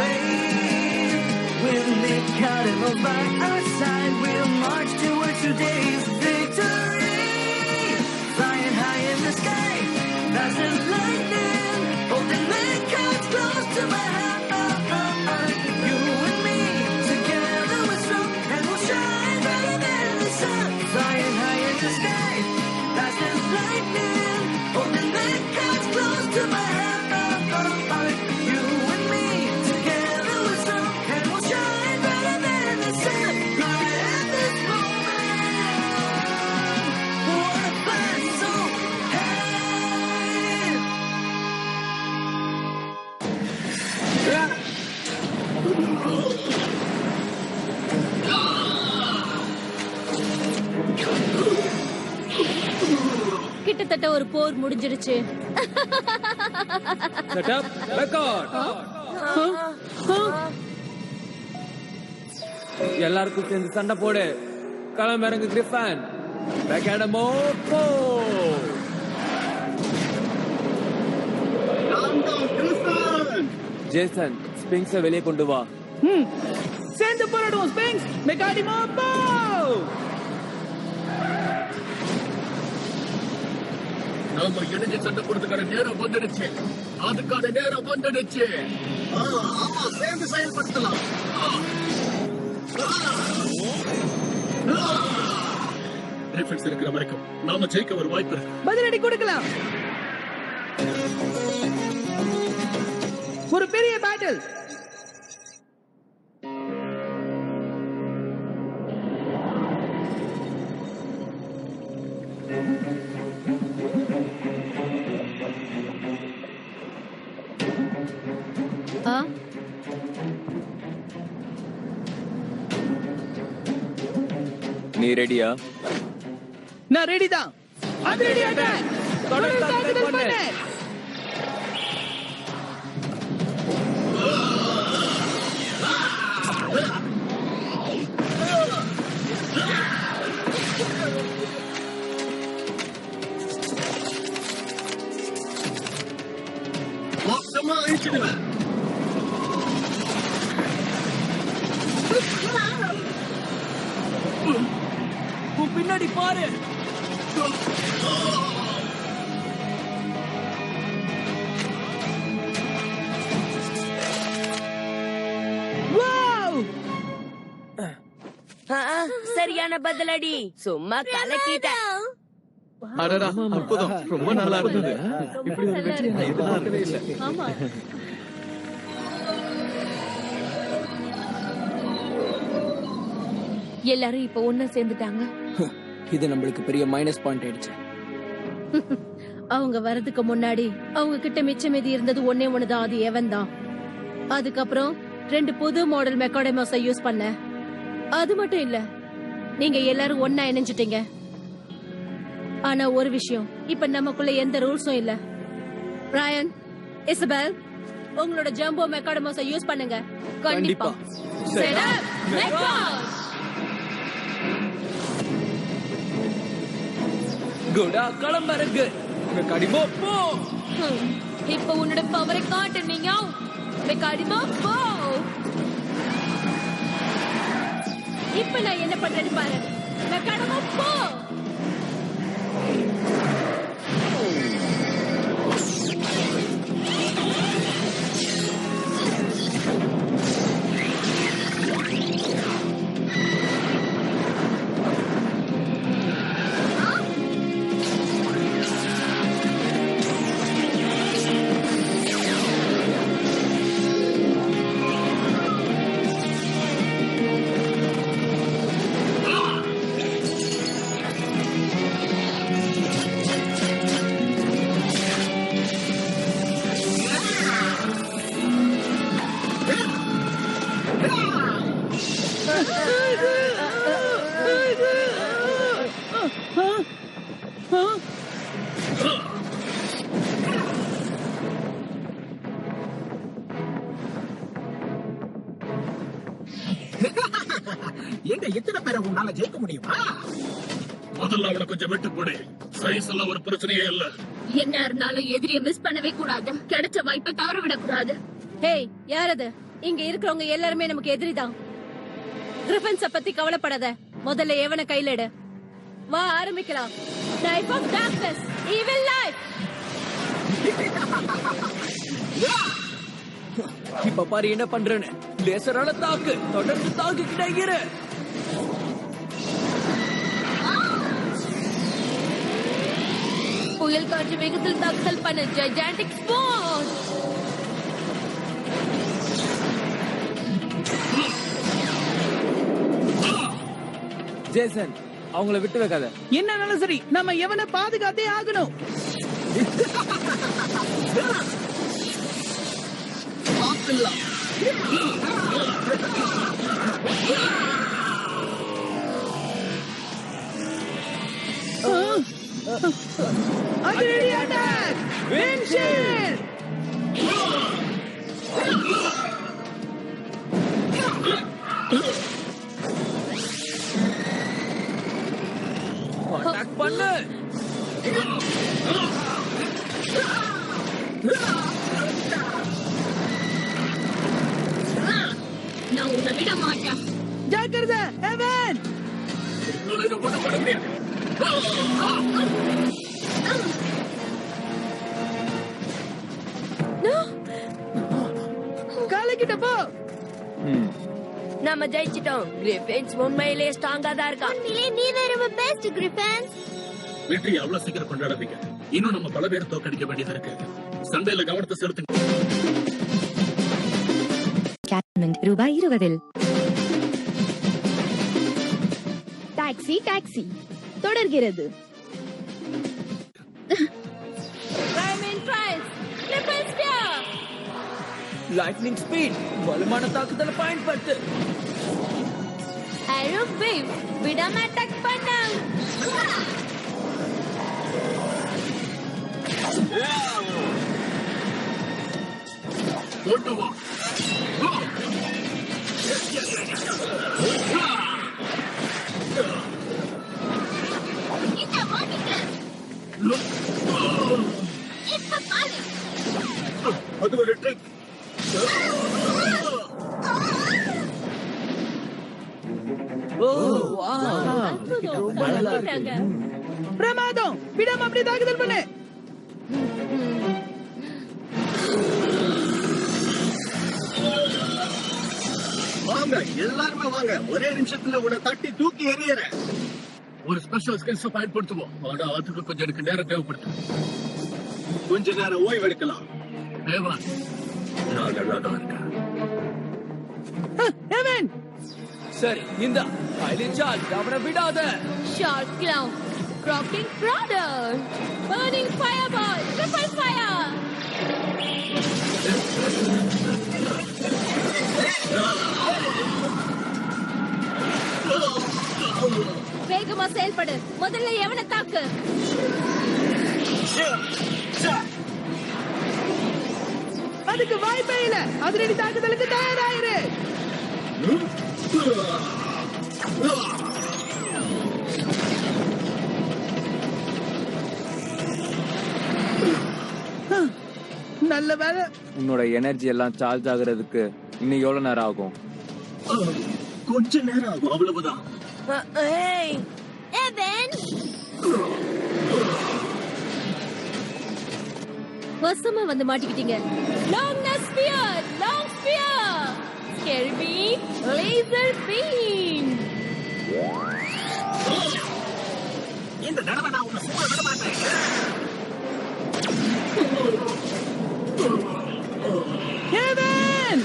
wave. We'll make cardinals by our side. We'll march towards today's victory. Flying high in the sky, fast as lightning, holding the cards close to my heart. You and me, together we're strong, and we'll shine brighter than the sun. Flying high in the sky, fast as lightning, holding the cards close to my heart. You and me, together we're strong, and we'll shine brighter than the sun. Right at this moment, wanna fly so high. கிட்டத்தட்ட ஒரு போர் முடிஞ்சிருச்சு. Setup record. எல்லாருக்கும் சேர்ந்து சண்டை போடு. களமிறங்கு கிரிஃபன். ரெக்கார்டமோ போ. Jason ஸ்பிங்ஸை வெளியே கொண்டு வா. சேர்ந்து போராடுவோம் ஸ்பிங்ஸ். மெக்காடிமோ போ. நாம இணைஞ்சு சண்டை போடுறதுக்கான நேரம் வந்துடுச்சு. அதுக்கான நேரம் வந்துடுச்சு. ஆமா, சேர்ந்து செயல்படுத்தலாம். ரிஃப்ளெக்ஸ் இருக்கிற வரைக்கும் நாம ஜெயிக்க ஒரு வாய்ப்பு இருக்கு. பதிலடி கொடுக்கலாம். ஒரு பெரிய பேட்டில். நீ ரெடியா? நான் ரெடி தான். அதிரடி அட்டாக். தொடர்ந்து தாக்குதல் பண்ணு. மொத்தமா அழிச்சிடுவேன். பின்னாடி பாரு. சரியான பதிலடி. சும்மா கலக்கிட்ட. அடடா, அற்புதம். ரொம்ப நல்லா இருந்தது. இப்படி ஒரு வெற்றி நான் எதிர்பார்க்கவே இல்லை. ஆமா. எல்லாரும் இப்ப ஒண்ணா சேர்ந்துட்டாங்க. இது நம்மளுக்கு பெரிய மைனஸ் பாயிண்ட் ஆயிடுச்சு. அவங்க வரதுக்கு முன்னாடி அவங்க கிட்ட மிச்சம் மீதி இருந்தது ஒன்னே ஒண்ணுதான். அது எவன் தான். அதுக்கப்புறம் 2 புது மாடல் மெக்காடமஸை யூஸ் பண்ண. அது மட்டும் இல்ல, நீங்க எல்லாரும் ஒன்னா இணைஞ்சிட்டீங்க. ஆனா ஒரு விஷயம், இப்ப நமக்குள்ள எந்த ரூல்ஸும் இல்ல. ராயன், இசபெல், உங்களோட ஜம்போ மெக்காடமஸை யூஸ் பண்ணுங்க. கண்டிப்பா. செட்டப் மெக்காஸ். குடா களமிறங்கு. மெக்காடிமோ போ. இப்ப உன்னோட பவரை காட்டு. நீங்க மெக்காடிமோ போ. இப்ப நான் என்ன பண்றேன்னு பாரு. மெக்காடிமோ போ. எங்க எத்தனை பேரை உன்னால ஜெயிக்க முடியுமா? முதல்ல அவனை கொஞ்சம் விட்டு போடு. சைஸ் எல்லாம் ஒரு பிரச்சனையே இல்ல. என்ன இருந்தாலும் எதிரியை மிஸ் பண்ணவே கூடாது. கிடைச்ச வாய்ப்பை தவற விடக்கூடாது. ஹேய், யார் அது? இங்க இருக்கிறவங்க எல்லாருமே நமக்கு எதிரிதான். கிரிஃபின்ஸ பத்தி கவலைப்படாத. முதல்ல எவனை கையில எடு. வா, ஆரம்பிக்கலாம். Knife of darkness, evil life. இப்ப பாரு என்ன பண்றேன்னு. லேசரால தாக்கு, தொடர்ந்து தாக்கிக்கிட்டே இரு. புயல் காற்று வேகத்தில் தாக்குதல் பண்ண ஜைஜாண்டிக் ஸ்போர்ட். ஜேசன், அவங்கள விட்டு வைக்காத. என்னன்னாலும் சரி, நம்ம எவனை பாதுகாத்தே ஆகணும். அதிரடி அட்டாக்! விண்ட்ஷீல்ட்! அட்டாக் பண்ணு. நான் உன்னை விட மாட்டேன். ஜாக்கிரதை, எவன்! காலைக்கிட்ட போ. நாம ஜெயிச்சிட்டோம். கிரிஃபின்ஸ் உண்மையிலே ஸ்ட்ராங்கா தான் இருக்கா. நீ வேற பெஸ்ட் கிரிஃபின்ஸ். வெற்றி அவ்வளவு சீக்கிரம் கொண்டாடாதீங்க. இன்னும் நம்ம பல பேர் தோக்கடிக்க வேண்டியது இருக்கு. சண்டையில கவனத்தை செலுத்துங்க. ரூபாய் 20. டாக்ஸி டாக்ஸி தொடர்கிறது. லைட்னிங் ஸ்பீட், வலுமான தாக்குதலை பயன்படுத்து. ஏரோ வேவ், விடாம அட்டாக் பண்ணு. கொண்டு வா. அது ஒரு ட்ரிக். பிரமாதம், விடாம அப்படியே தாக்குதல் பண்ணு. வாங்க எல்லாருமே வாங்க. ஒரே நிமிஷத்துல உன்னை தட்டி தூக்கி எறியறேன். ஒரு ஸ்பெஷல் ஸ்கில்ஸ் பயன்படுத்துவோம். ஆனா அதுக்கு கொஞ்சம் எனக்கு நேரம் தேவைப்படுது. கொஞ்ச நேரம் ஓய்வு எடுக்கலாம். தேவா, நான் நல்லா தான் இருக்கேன். எவன்! சரி, இந்த ஹைலின் சார்ஜ், அவனை விடாத. Short clown, rocking broader, burning fireball, triple fire. வேகமா செயல்படு. முதல்ல எவனை தாக்கு. அதுக்கு வாய்ப்பே இல்ல. அதிரடி தாக்குதலுக்கு தயாராயிரு. நல்ல வேலை. உன்னோட எனர்ஜி எல்லாம் சார்ஜ் ஆகுறதுக்கு இன்னும் எவ்வளவு நேரம் ஆகும்? கொஞ்ச நேரம் ஆகும், அவ்வளவுதான். எவன்! வசமா வந்து மாட்டிக்கிட்டீங்க. Long spear, long spear, scary beam, laser beam. இந்த தடவை நான் உன்னை சும்மா விட மாட்டேன். எவன்!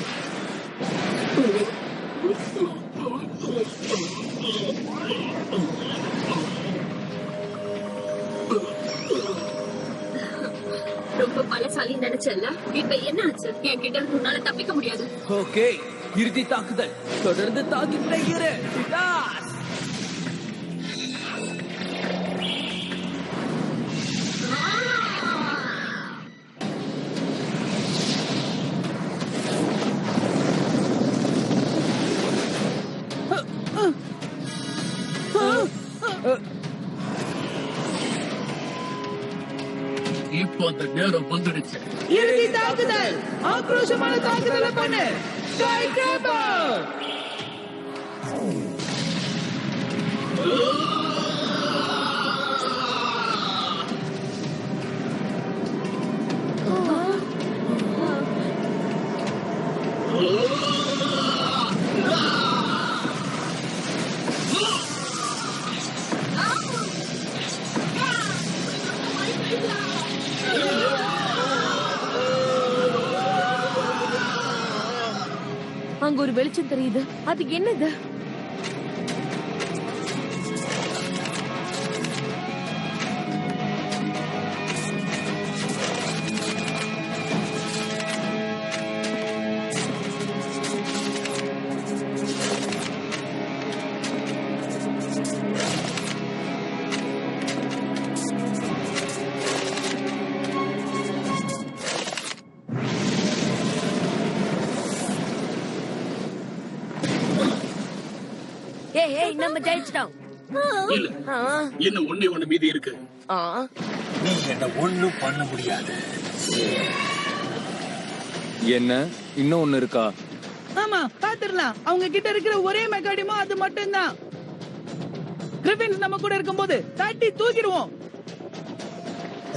ரொம்ப பலசாலி நினைச்சல. இப்ப என்ன ஆச்சு? என்கிட்ட உன்னால தப்பிக்க முடியாது. ஓகே, இறுதி தாக்குதல், தொடர்ந்து தாக்கிக்கிட்டே இரு. விடாஸ். இப்போ அந்த நேரம் வந்துடுச்சு. இறுதி தாக்குதல், ஆக்ரோஷமான தாக்குதலை பண்ணு ஸ்கை கிராப்பர். அங்க ஒரு வெளிச்சம் தெரியுது. அது என்னது? ஏய் நம்ம ஜெயிச்சிட்டோம். இல்ல, இன்னும் ஒண்ணு மீதி இருக்கு. நீ என்ன ஒண்ணும் பண்ண முடியாது. என்ன இன்னும் ஒண்ணு இருக்கா? ஆமா, பாத்துடலாம். அவங்க கிட்ட இருக்கிற ஒரே மெக்கானிமோ அது மட்டும்தான். கிரிஃபின்ஸ் நம்ம கூட இருக்கும்போது தட்டி தூக்கிடுவோம்.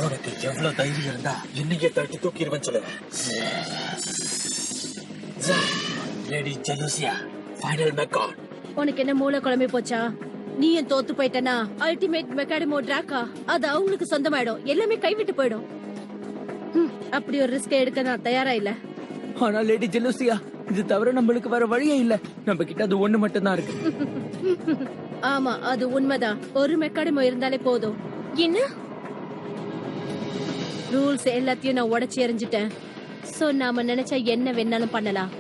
உனக்கு எவ்வளவு தைரியம் இருந்தா இன்னைக்கு தட்டி தூக்கிடுவேன்னு சொல்லு. லேடி ஜெலூசியா, ஃபைனல் மெக்கான். உனக்கு என்ன மூளை குழம்பி போச்சா? நீயும் தோத்து போயிட்டனா அல்டிமேட் மெக்கானிமோ டிராக்கா அது அவங்களுக்கு சொந்தமாயிடும். எல்லாமே கைவிட்டு போயிடும். அப்படி ஒரு ரிஸ்க் எடுக்க நான் தயாரா இல்ல. ஆனா லேடி ஜெலூசியா, இது தவிர நம்மளுக்கு வேற வழியே இல்ல. நம்ம கிட்ட அது ஒண்ணு மட்டும் தான் இருக்கு. ஆமா, அது உண்மைதான். ஒரு மெக்கானிமோ இருந்தாலே போதும். என்ன ரூல்ஸ் எல்லாத்தையும் நான் உடைச்சு எறிஞ்சிட்டேன். சோ நாம நினைச்சா என்ன வேணாலும் பண்ணலாம்.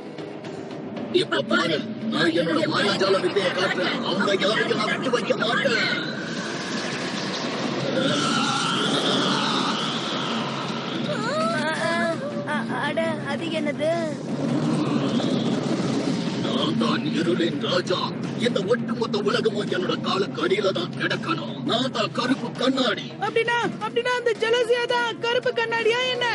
இப்ப பாரு, நான் என்னோட மாயாஜால வித்தையை காட்டுறேன். அவங்க யாரையும் நான் விட்டு வைக்க மாட்டேன். அட, அது என்னது? நான் தான் இருளின் ராஜா. இந்த ஒட்டுமொத்த உலகமும் என்னோட காலுக்கு அடியில தான் கிடக்கணும். நான் தான் கருப்பு கண்ணாடி. அப்படின்னா அந்த ஜெலூசியா தான் கருப்பு கண்ணாடியா என்ன?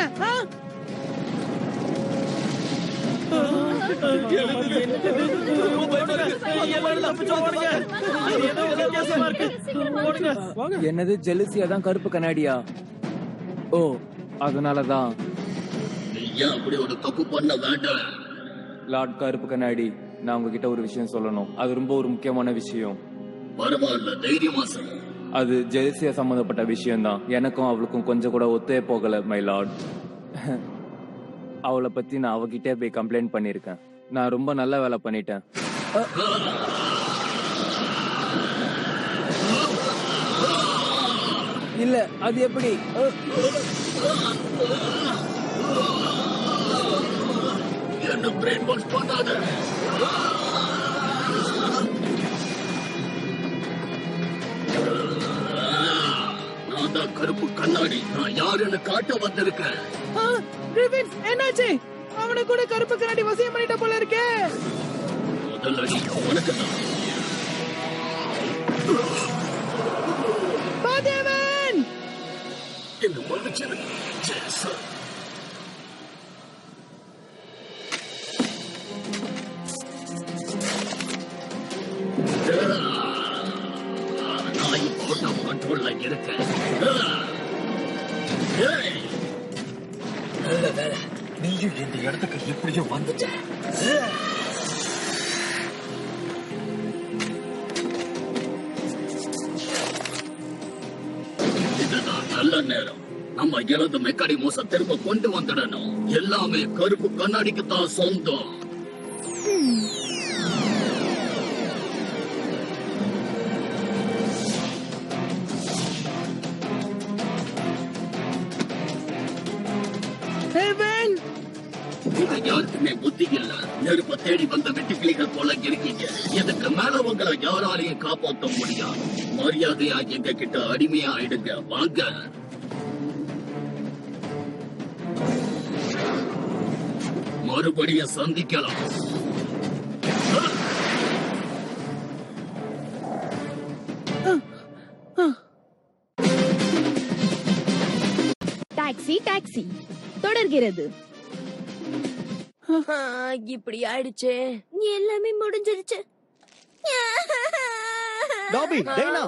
என்னது ஜெலூசியா தான் கருப்பு கண்ணாடியா? ஓ, அதனாலதான். நீ ஏன் அப்படி ஒரு தப்பு பண்ண வேண்டாம்? லார்ட் கருப்பு கண்ணாடி, நான் உங்ககிட்ட ஒரு விஷயம் சொல்லணும். அது ரொம்ப ஒரு முக்கியமான விஷயம். பரவாயில்ல, தைரியமா சொல்லு. அது ஜெலூசியா சம்பந்தப்பட்ட விஷயம் தான். எனக்கும் அவளுக்கும் கொஞ்சம் கூட ஒத்தே போகல மை லார்ட். அவளை பத்தி நான் அவகிட்டே போய் கம்ப்ளைண்ட் பண்ணிருக்கேன். நான் ரொம்ப நல்ல வேலை பண்ணிட்டேன். இல்ல, அது எப்படி? என்ன பிரெயின் வாஷ் பண்ணாத. நான் தான் கருப்பு கண்ணாடி. நான் யாருன்னு காட்ட வந்திருக்கேன். கிரிஃபின்ஸ், என்னாச்சு? அவனை கூட கருப்பு கண்ணாடி வசியம் பண்ணிட்ட போல இருக்கே. முதல் அடி உனக்கு தான். பாதேவன், என்ன மன்னிச்சிரு ஜேசன். நான் இப்போ கண்ட்ரோல்ல இருக்கேன். நல்ல வேலை, நீயும் இந்த இடத்துக்கு எப்படியும் வந்துட்ட. இதுதான் நல்ல நேரம். நம்ம இழந்த மெக்கானிமோஸ திரும்ப கொண்டு வந்துடணும். எல்லாமே கருப்பு கண்ணாடிக்கு தான் சொந்தம். யாருக்குமே புத்தி இல்ல. நெருப்ப தேடி வந்த வெட்டுக்கிளிகள் போல இருக்கீங்க. இதுக்கு மேல உங்களை யாராலையும் காப்பாற்ற முடியாது. மரியாதையா எங்க கிட்ட அடிமையா ஆயிடுங்க. வாங்க. மறுபடியும் சந்திக்கலாம். டாக்ஸ், டாக்ஸி டாக்ஸி தொடர்கிறது. இப்படி ஆயிடுச்சே. எல்லாமே முடிஞ்சிருச்சு. டாபி, டைனா.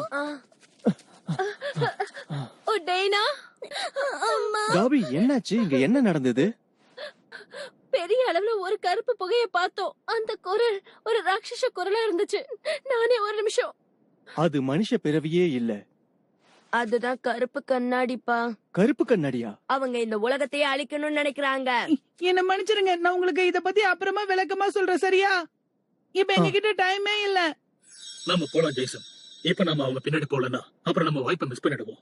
ஓ டைனா, அம்மா. டாபி, என்னாச்சு? இங்க என்ன நடந்தது? பெரிய அளவுல ஒரு கருப்பு புகைய பார்த்தோம். அந்த குரல் ஒரு ராட்சச குரலா இருந்துச்சு. நானே ஒரு நிமிஷம். அது மனுஷ பிறவியே இல்ல. அதுதான் கருப்பு கண்ணாடிப்பா. கருப்பு கண்ணாடியா? அவங்க இந்த உலகத்தையே அழிக்கணும்னு நினைக்கிறாங்க. என்ன மன்னிச்சிருங்க, நான் உங்களுக்கு இத பத்தி அப்புறமா விளக்கமா சொல்றேன், சரியா? இப்ப எங்க கிட்ட டைமே இல்ல. நம்ம போலாம் ஜெய்சன். இப்ப நம்ம அவங்க பின்னாடி போலன்னா அப்புறம் நம்ம வாய்ப்பை மிஸ் பண்ணிடுவோம்.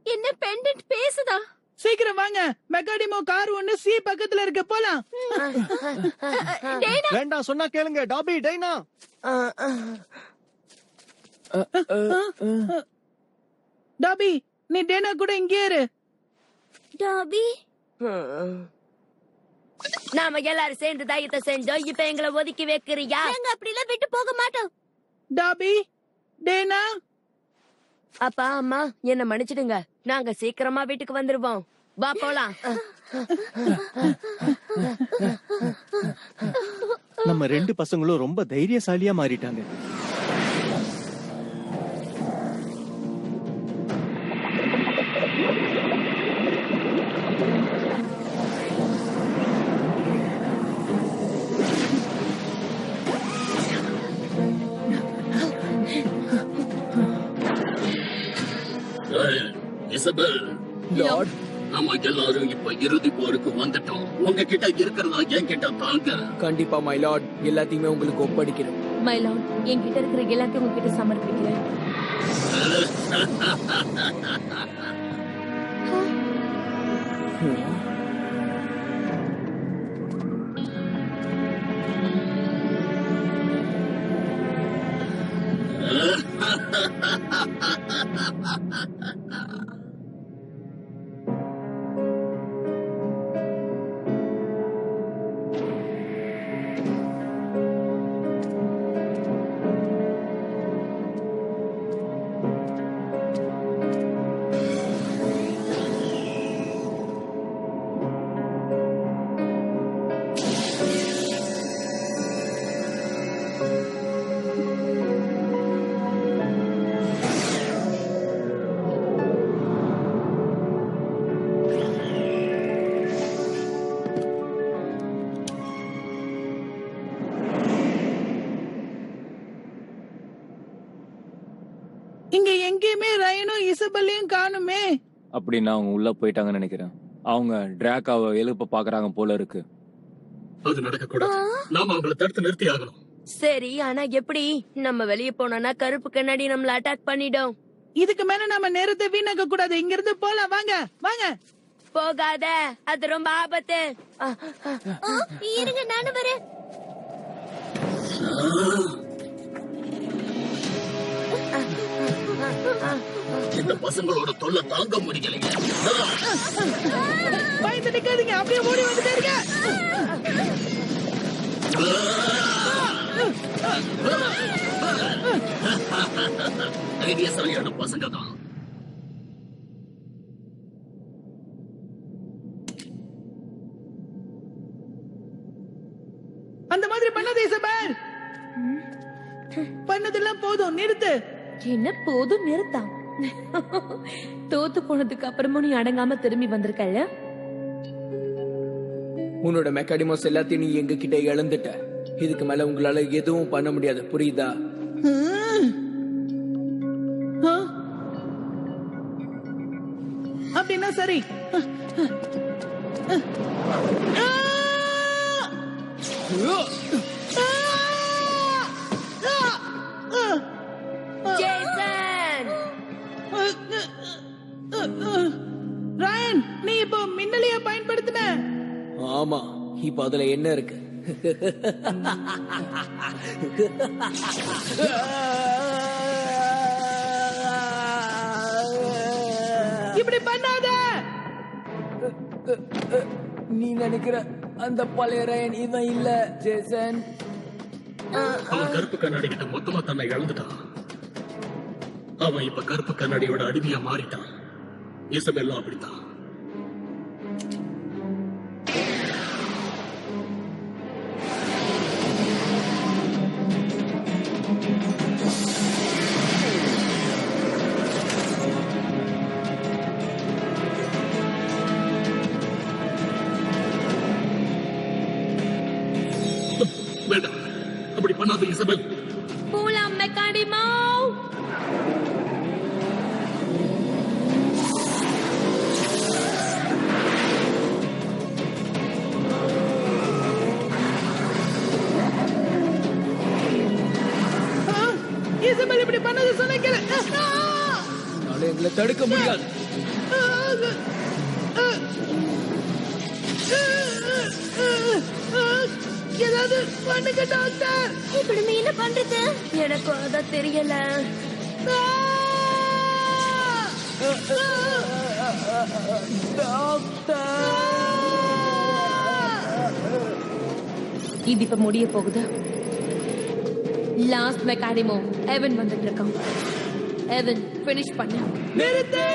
என்ன பெண்டன்ட் பேசுதா? சீக்கிரம் வாங்க, மெக்காடிமோ கார் ஒண்ணு சி பக்கத்துல இருக்கு, போலாம். வேண்டாம், சொன்னா கேளுங்க. டாபி, டைனா. டாபி, நீ டேனா கூட இங்கே இரு. டாபி, நாம எல்லாரும் சேர்ந்து தைரியத்தை செஞ்சோம். இப்ப எங்களை ஒதுக்கி வைக்கிறியா? நாங்க அப்படிலாம் விட்டு போக மாட்டோம். டாபி, டேனா. அப்பா அம்மா என்ன மன்னிச்சிடுங்க. நாங்க சீக்கிரமா வீட்டுக்கு வந்துருவோம். வா போலாம். நம்ம 2 பசங்களும் ரொம்ப தைரியசாலியா மாறிட்டாங்க. இசபெல், லார்ட், நம்ம எல்லாரும் இப்ப இறுதி போருக்கு வந்துட்டோம். உங்ககிட்ட இருக்கிறதா என்கிட்ட தாங்க. கண்டிப்பா மை லார்ட், எல்லாத்தையுமே உங்களுக்கு ஒப்படைக்கிறோம். மை லார்ட், என்கிட்ட இருக்கிற எல்லாத்தையும் உங்ககிட்ட சமர்ப்பிக்கிறேன். இங்க எங்கேயுமே ரயனும் இசபெல்லையும் காணுமே. அப்படின்னா அவங்க உள்ள போயிட்டாங்கன்னு நினைக்கிறேன். அவங்க டிராக்காவை எழுப்ப பாக்குறாங்க போல இருக்கு. அது நடக்க கூடாது. நாம அவங்களை தடுத்து நிறுத்தி ஆகணும். சரி, ஆனா எப்படி? நம்ம வெளியே போனோம்னா கருப்பு கண்ணாடி நம்மள அட்டாக் பண்ணிடும். இதுக்கு மேல நம்ம நேரத்தை வீணாக்க கூடாது. இங்க இருந்து போலாம், வாங்க வாங்க. போகாத, அது ரொம்ப ஆபத்து. இருங்க, நானும் வரேன். இந்த பசங்களோட தொல்லை தாங்க முடியலைங்க. பயந்து நிக்காதீங்க, அப்படியே ஓடி வந்துட்டே இருக்க. தைரியசாலியான பசங்க தான். அந்த மாதிரி பண்ணாதே இசபெல். பண்ணதெல்லாம் போதும், நிறுத்து. என்ன போதும், நிறுத்தா. தோத்து போனதுக்கு அப்புறமும் நீ அடங்காம திரும்பி வந்திருக்கல. உன்னோட மெக்காடிமோஸ் எல்லாத்தையும் நீ எங்க கிட்ட இழந்துட்ட. இதுக்கு மேல உங்களால எதுவும் பண்ண முடியாது, புரியுதா? அப்படின்னா சரி. ஜேசன், ராயன், நீ இப்போ மின்னலையா பயன்படுத்தின? ஆமா, இப்ப அதுல என்ன இருக்கு? இப்படி பண்ணாத. நீ நினைக்கிற அந்த பழைய ரயன் இவன் இல்ல ஜேசன். அவன் கருப்பு கண்ணாடி கிட்ட மொத்தமா தன்னை இழந்துட்டான். அவன் இப்ப கருப்பு கண்ணாடியோட அடிமையா மாறிட்டான். இசபெல்லாம் அப்படித்தான். வேண்டாம், அப்படி பண்ணாத இசபெல். போலாம் மெக்கானிமோ. இசபெல் இப்படி பண்ணது சொன்னீங்க. எங்களை தடுக்க முடியாது. ஏதாவது பண்ணுங்க டாக்டர். இப்படி நீ என்ன பண்றது? எனக்கு அதான் தெரியல. இது இப்ப முடிய போகுது. லாஸ்ட் மெக்கானிமோ எவன் வந்துட்டு இருக்கான். எவன் பினிஷ் பண்ண. நிறுத்து.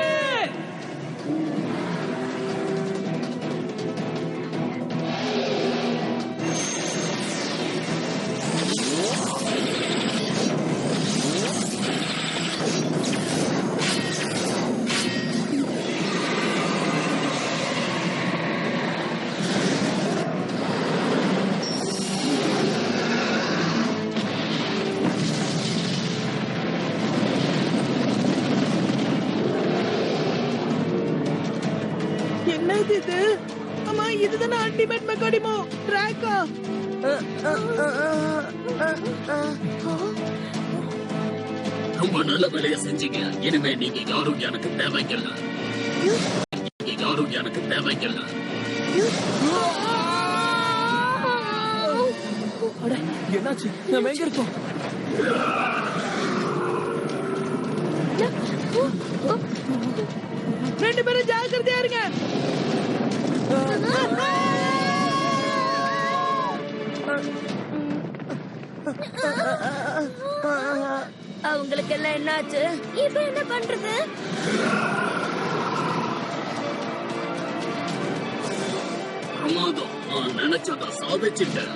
என்னது இது? அம்மா, இதுதானே அல்டிமேட் மெக்கானிமோ ட்ராக்கா? ரொம்ப நல்ல வேலையை செஞ்சீங்க. இனிமே நீங்க யாரும் எனக்கு தேவைக்கல. யாரும் எனக்கு தேவைக்கல. என்னாச்சு? நம்ம எங்க இருக்கோம்? ரெண்டு பேரும் ஜாக்கிரதையா இருங்க. அவங்களுக்கு எல்லாம் என்னாச்சு? இப்ப என்ன பண்றது? பிரமாதம். நான் நினைச்சதை சாதிச்சுட்டேன்.